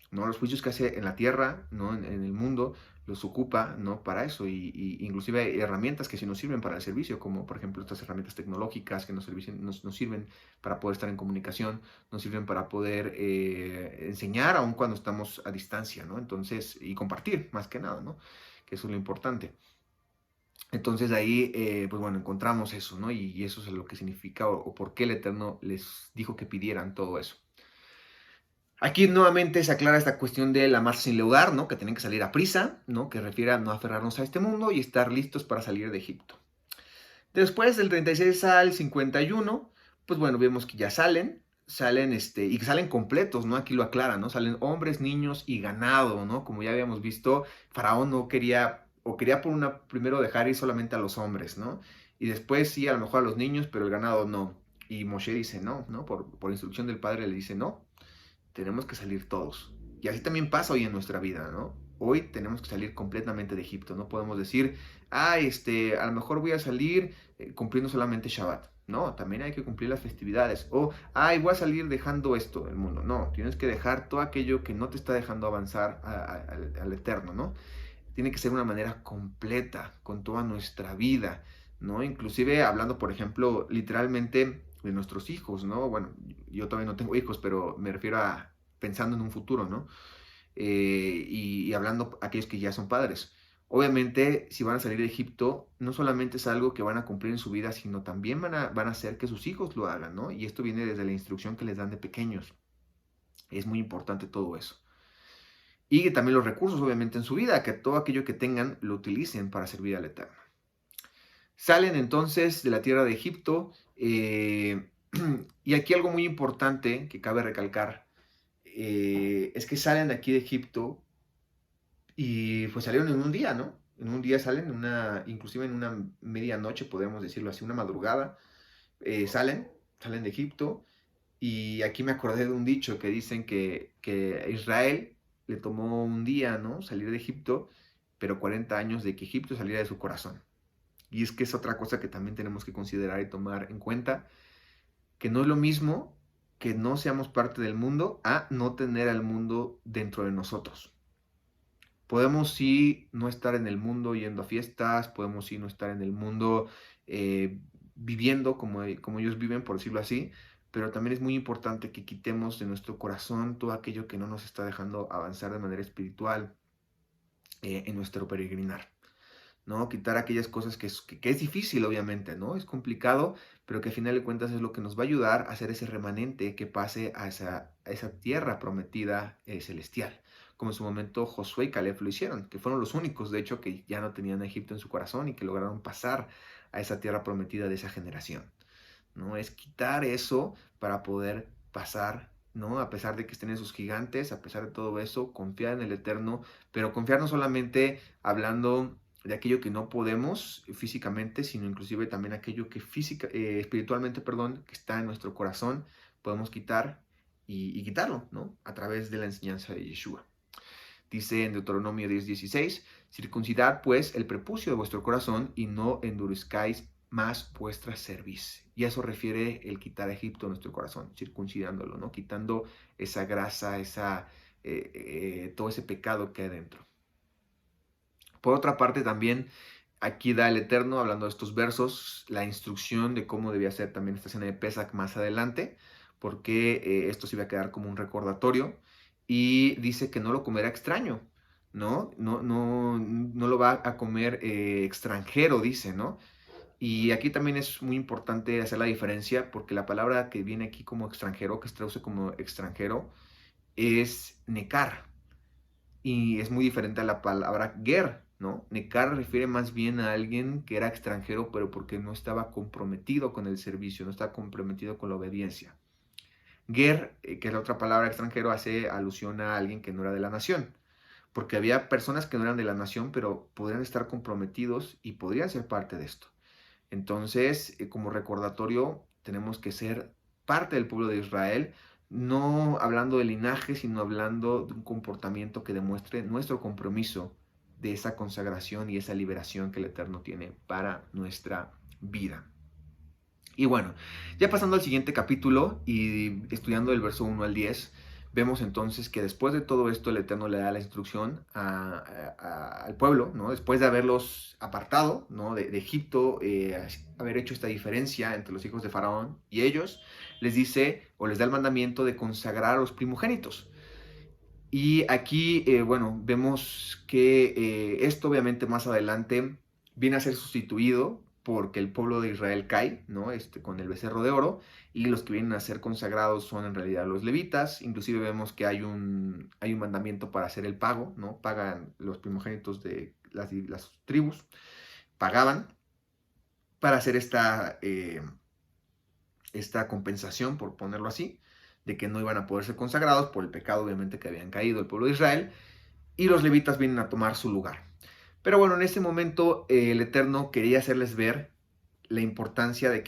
¿no? Los juicios que hace en la tierra, ¿no? En el mundo, los ocupa, ¿no? Para eso, y inclusive hay herramientas que sí nos sirven para el servicio, como por ejemplo estas herramientas tecnológicas que nos sirven para poder estar en comunicación, nos sirven para poder enseñar aun cuando estamos a distancia, ¿no? Entonces, y compartir, más que nada, ¿no? Que eso es lo importante. Entonces ahí, pues bueno, encontramos eso, ¿no? Y eso es lo que significa o por qué el Eterno les dijo que pidieran todo eso. Aquí nuevamente se aclara esta cuestión de la marcha sin leudar, ¿no? Que tienen que salir a prisa, ¿no? Que refiere a no aferrarnos a este mundo y estar listos para salir de Egipto. Después del 36 al 51, pues bueno, vemos que ya salen y que salen completos, ¿no? Aquí lo aclara, ¿no? Salen hombres, niños y ganado, ¿no? Como ya habíamos visto, Faraón no quería, o quería primero dejar ir solamente a los hombres, ¿no? Y después sí, a lo mejor a los niños, pero el ganado no. Y Moshe dice no, ¿no? Por instrucción del padre le dice no, tenemos que salir todos. Y así también pasa hoy en nuestra vida, ¿no? Hoy tenemos que salir completamente de Egipto. No podemos decir, a lo mejor voy a salir cumpliendo solamente Shabbat. No, también hay que cumplir las festividades. O, voy a salir dejando esto del mundo. No, tienes que dejar todo aquello que no te está dejando avanzar al Eterno, ¿no? Tiene que ser una manera completa, con toda nuestra vida, ¿no? Inclusive hablando, por ejemplo, literalmente de nuestros hijos, ¿no? Bueno, yo todavía no tengo hijos, pero me refiero a pensando en un futuro, ¿no? Y hablando a aquellos que ya son padres. Obviamente, si van a salir de Egipto, no solamente es algo que van a cumplir en su vida, sino también van a hacer que sus hijos lo hagan, ¿no? Y esto viene desde la instrucción que les dan de pequeños. Es muy importante todo eso. Y también los recursos, obviamente, en su vida, que todo aquello que tengan lo utilicen para servir al Eterno. Salen entonces de la tierra de Egipto, y aquí algo muy importante que cabe recalcar, es que salen de aquí de Egipto y pues salieron en un día, ¿no? En un día salen, inclusive en una medianoche, podríamos decirlo así, una madrugada, salen de Egipto. Y aquí me acordé de un dicho que dicen que a Israel le tomó un día, ¿no? Salir de Egipto, pero 40 años de que Egipto saliera de su corazón. Y es que es otra cosa que también tenemos que considerar y tomar en cuenta, que no es lo mismo que no seamos parte del mundo a no tener al mundo dentro de nosotros. Podemos sí no estar en el mundo yendo a fiestas, podemos sí no estar en el mundo viviendo como ellos viven, por decirlo así, pero también es muy importante que quitemos de nuestro corazón todo aquello que no nos está dejando avanzar de manera espiritual en nuestro peregrinar, ¿no? Quitar aquellas cosas que es difícil, obviamente, ¿no? Es complicado, pero que al final de cuentas es lo que nos va a ayudar a hacer ese remanente que pase a esa tierra prometida celestial, como en su momento Josué y Caleb lo hicieron, que fueron los únicos, de hecho, que ya no tenían a Egipto en su corazón y que lograron pasar a esa tierra prometida de esa generación, ¿no? Es quitar eso para poder pasar ¿no? A pesar de que estén esos gigantes, a pesar de todo eso, confiar en el Eterno, pero confiar no solamente hablando de aquello que no podemos físicamente, sino inclusive también aquello que espiritualmente, perdón, que está en nuestro corazón, podemos quitar y quitarlo, ¿no? A través de la enseñanza de Yeshua. Dice en Deuteronomio 10:16, circuncidad pues el prepucio de vuestro corazón y no endurezcáis más vuestra cerviz. Y a eso refiere el quitar a Egipto de nuestro corazón, circuncidándolo, ¿no? Quitando esa grasa, todo ese pecado que hay dentro. Por otra parte también, aquí da el Eterno, hablando de estos versos, la instrucción de cómo debía ser también esta cena de Pesach más adelante, porque esto se iba a quedar como un recordatorio, y dice que no lo comerá extraño, ¿no? No lo va a comer extranjero, dice, ¿no? Y aquí también es muy importante hacer la diferencia, porque la palabra que viene aquí como extranjero, que se traduce como extranjero, es nekar, y es muy diferente a la palabra ger, ¿no? Nekar refiere más bien a alguien que era extranjero, pero porque no estaba comprometido con el servicio, no estaba comprometido con la obediencia. Ger, que es la otra palabra extranjero, hace alusión a alguien que no era de la nación, porque había personas que no eran de la nación, pero podrían estar comprometidos y podrían ser parte de esto. Entonces, como recordatorio, tenemos que ser parte del pueblo de Israel, no hablando de linaje, sino hablando de un comportamiento que demuestre nuestro compromiso de esa consagración y esa liberación que el Eterno tiene para nuestra vida. Y bueno, ya pasando al siguiente capítulo y estudiando el verso 1 al 10, vemos entonces que después de todo esto el Eterno le da la instrucción al pueblo, ¿no? Después de haberlos apartado, ¿no? de Egipto, haber hecho esta diferencia entre los hijos de Faraón y ellos, les dice o les da el mandamiento de consagrar a los primogénitos. Y aquí, bueno, vemos que esto obviamente más adelante viene a ser sustituido porque el pueblo de Israel cae, ¿no? Con el becerro de oro, y los que vienen a ser consagrados son en realidad los levitas. Inclusive vemos que hay un mandamiento para hacer el pago, ¿no? Pagan los primogénitos de las tribus, pagaban para hacer esta compensación, por ponerlo así, de que no iban a poder ser consagrados por el pecado obviamente que habían caído el pueblo de Israel, y los levitas vienen a tomar su lugar. Pero bueno, en ese momento el Eterno quería hacerles ver la importancia de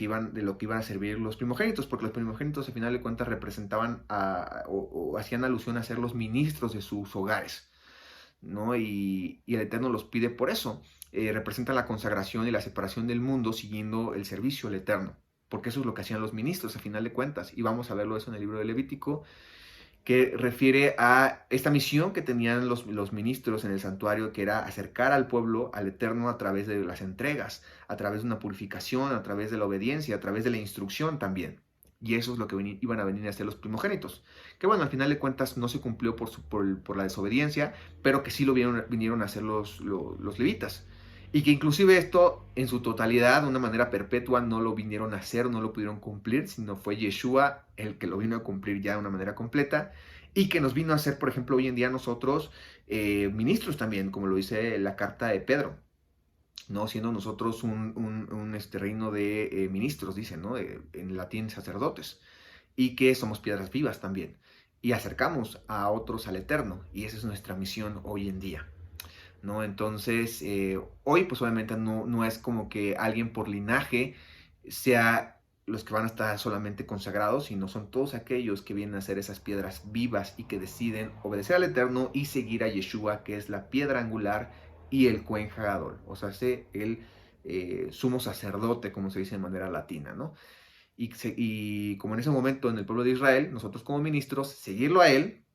lo que iban a servir los primogénitos, porque los primogénitos, al final de cuentas, representaban o hacían alusión a ser los ministros de sus hogares, ¿no? Y el Eterno los pide por eso. Representa la consagración y la separación del mundo siguiendo el servicio al Eterno, porque eso es lo que hacían los ministros, a final de cuentas. Y vamos a verlo eso en el libro de Levítico, que refiere a esta misión que tenían los ministros en el santuario, que era acercar al pueblo al Eterno a través de las entregas, a través de una purificación, a través de la obediencia, a través de la instrucción también. Y eso es lo que iban a venir a hacer los primogénitos. Que bueno, al final de cuentas no se cumplió por la desobediencia, pero que sí lo vinieron a hacer los levitas. Y que inclusive esto en su totalidad, de una manera perpetua, no lo vinieron a hacer, no lo pudieron cumplir, sino fue Yeshua el que lo vino a cumplir ya de una manera completa, y que nos vino a hacer, por ejemplo, hoy en día nosotros ministros también, como lo dice la carta de Pedro, ¿no? Siendo nosotros un reino de ministros, dicen, ¿no? En latín, sacerdotes, y que somos piedras vivas también, y acercamos a otros al Eterno, y esa es nuestra misión hoy en día, ¿no? Entonces, hoy pues obviamente no es como que alguien por linaje sea los que van a estar solamente consagrados, sino son todos aquellos que vienen a ser esas piedras vivas y que deciden obedecer al Eterno y seguir a Yeshua, que es la piedra angular y el Cohen Hagadol, o sea, el sumo sacerdote, como se dice de manera latina, ¿no? Y como en ese momento en el pueblo de Israel, nosotros como ministros, seguirlo a él,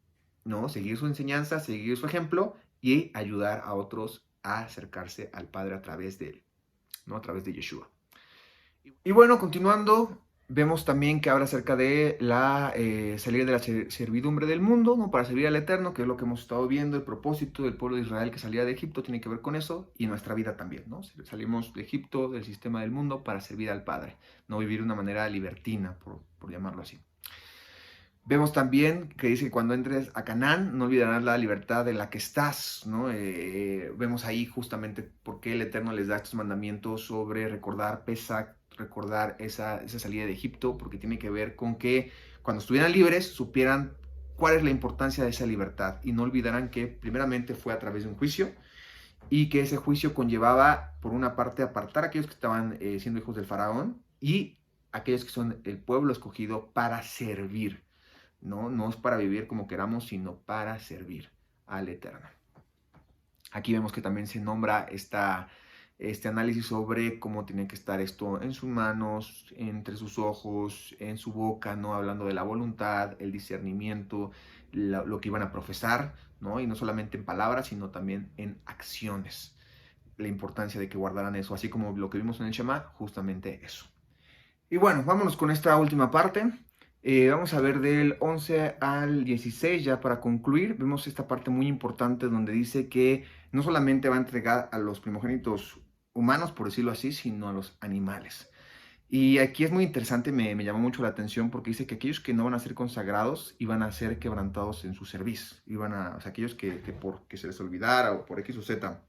¿no? Seguir su enseñanza, seguir su ejemplo y ayudar a otros a acercarse al Padre a través de él, ¿no? A través de Yeshua. Y bueno, continuando, vemos también que habla acerca de la salida de la servidumbre del mundo, ¿no? Para servir al Eterno, que es lo que hemos estado viendo, el propósito del pueblo de Israel que salía de Egipto tiene que ver con eso, y nuestra vida también, ¿no? Salimos de Egipto, del sistema del mundo, para servir al Padre, no vivir de una manera libertina, por llamarlo así. Vemos también que dice que cuando entres a Canaán no olvidarás la libertad en la que estás, ¿no? Vemos ahí justamente por qué el Eterno les da estos mandamientos sobre recordar Pesach, recordar esa salida de Egipto, porque tiene que ver con que cuando estuvieran libres, supieran cuál es la importancia de esa libertad y no olvidaran que primeramente fue a través de un juicio y que ese juicio conllevaba, por una parte, apartar a aquellos que estaban siendo hijos del faraón y aquellos que son el pueblo escogido para servir, ¿no? No es para vivir como queramos, sino para servir al Eterno. Aquí vemos que también se nombra este análisis sobre cómo tiene que estar esto en sus manos, entre sus ojos, en su boca, ¿no? Hablando de la voluntad, el discernimiento, lo que iban a profesar, ¿no? Y no solamente en palabras, sino también en acciones. La importancia de que guardaran eso, así como lo que vimos en el Shema, justamente eso. Y bueno, vámonos con esta última parte. Vamos a ver del 11 al 16 ya para concluir. Vemos esta parte muy importante donde dice que no solamente va a entregar a los primogénitos humanos, por decirlo así, sino a los animales. Y aquí es muy interesante, me llamó mucho la atención porque dice que aquellos que no van a ser consagrados iban a ser quebrantados en su servicio. O sea, aquellos que porque se les olvidara o por X o Z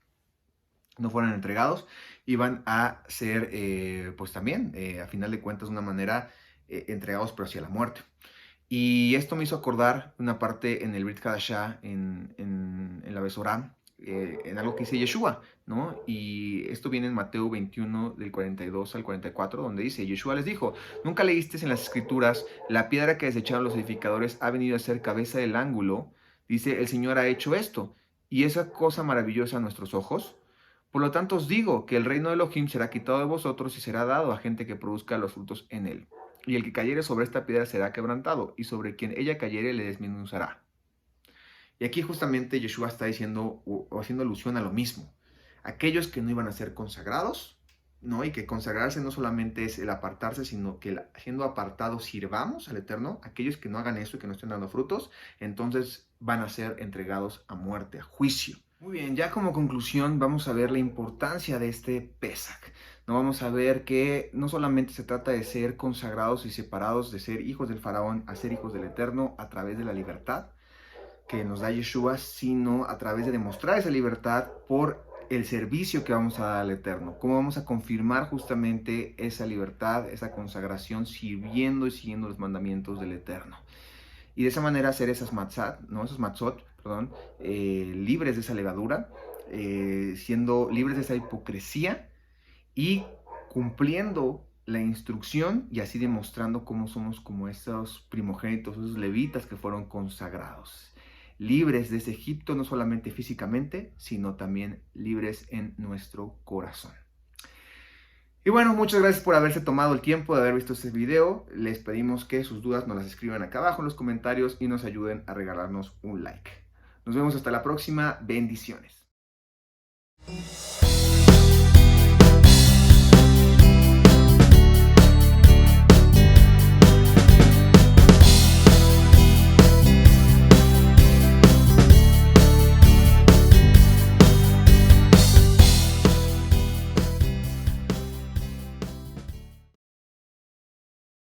no fueran entregados, iban a ser, pues también, a final de cuentas, de una manera entregados, pero hacia la muerte. Y esto me hizo acordar una parte en el Brit Hadashah, en la Besorá, en algo que dice Yeshua, ¿no? Y esto viene en Mateo 21, del 42 al 44, donde dice, Yeshua les dijo, ¿nunca leíste en las Escrituras, la piedra que desecharon los edificadores ha venido a ser cabeza del ángulo? Dice, el Señor ha hecho esto, y esa cosa maravillosa a nuestros ojos. Por lo tanto os digo que el reino de Elohim será quitado de vosotros y será dado a gente que produzca los frutos en él. Y el que cayere sobre esta piedra será quebrantado, y sobre quien ella cayere le desmenuzará. Y aquí justamente Yeshua está diciendo o haciendo alusión a lo mismo. Aquellos que no iban a ser consagrados, ¿no? Y que consagrarse no solamente es el apartarse, sino que siendo apartados sirvamos al Eterno. Aquellos que no hagan eso y que no estén dando frutos, entonces van a ser entregados a muerte, a juicio. Muy bien, ya como conclusión vamos a ver la importancia de este Pesach. No vamos a ver que no solamente se trata de ser consagrados y separados, de ser hijos del faraón a ser hijos del Eterno a través de la libertad que nos da Yeshua, sino a través de demostrar esa libertad por el servicio que vamos a dar al Eterno. Cómo vamos a confirmar justamente esa libertad, esa consagración, sirviendo y siguiendo los mandamientos del Eterno. Y de esa manera hacer esas matzot, libres de esa levadura, siendo libres de esa hipocresía y cumpliendo la instrucción y así demostrando cómo somos como esos primogénitos, esos levitas que fueron consagrados. Libres de ese Egipto, no solamente físicamente, sino también libres en nuestro corazón. Y bueno, muchas gracias por haberse tomado el tiempo de haber visto este video. Les pedimos que sus dudas nos las escriban acá abajo en los comentarios y nos ayuden a regalarnos un like. Nos vemos hasta la próxima. Bendiciones.